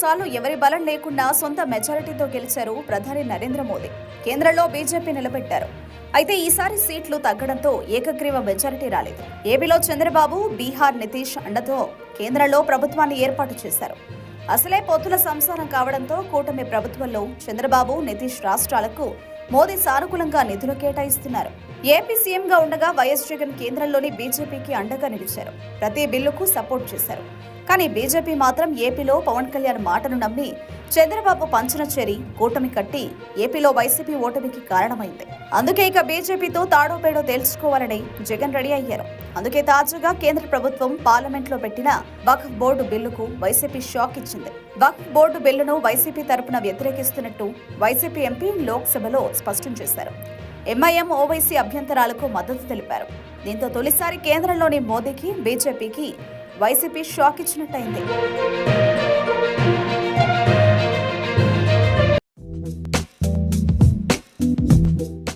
సార్లు ఎవరి బలం లేకుండా సొంత మెజారిటీతో గెలిచారు ప్రధాని నరేంద్ర మోదీ. కేంద్రంలో బీజేపీ నిలబెట్టారు. అయితే ఈసారి సీట్లు తగ్గడంతో ఏకగ్రీవ మెజారిటీ రాలేదు. ఏపీలో చంద్రబాబు, బీహార్ నితీష్ అండతో కేంద్రంలో ప్రభుత్వాన్ని ఏర్పాటు చేశారు. అసలే పొత్తుల సంసారం కావడంతో కూటమి ప్రభుత్వంలో చంద్రబాబు, నితీష్ రాష్ట్రాలకు మోదీ సానుకూలంగా నిధులు కేటాయిస్తున్నారు. ఏపీ సీఎంగా ఉండగా వైఎస్ జగన్ కేంద్రంలోని బీజేపీకి అండగా నిలిచారు. ప్రతి బిల్లుకు సపోర్ట్ చేశారు. కానీ బీజేపీ మాత్రం ఏపీలో పవన్ కళ్యాణ్ మాటను నమ్మి చంద్రబాబు పంచన చేరి కూటమి కట్టి ఏపీలో వైసీపీ ఓటమికి కారణమైంది. అందుకే ఇక బీజేపీతో తాడోపేడో తేల్చుకోవాలని జగన్ రెడీ అయ్యారు. అందుకే తాజాగా కేంద్ర ప్రభుత్వం పార్లమెంట్లో పెట్టిన వక్ఫ్ బోర్డు బిల్లుకు వైసీపీ షాక్ ఇచ్చింది. వక్ఫ్ బోర్డు బిల్లును వైసీపీ తరపున వ్యతిరేకిస్తున్నట్టు వైసీపీ ఎంపీ లోక్సభలో స్పష్టం చేశారు. ఎంఐఎం, ఓవైసీ అభ్యంతరాలకు మద్దతు తెలిపారు. దీంతో తొలిసారి కేంద్రంలోని మోదీకి, బీజేపీకి వైసీపీ షాక్ ఇచ్చినట్టయింది.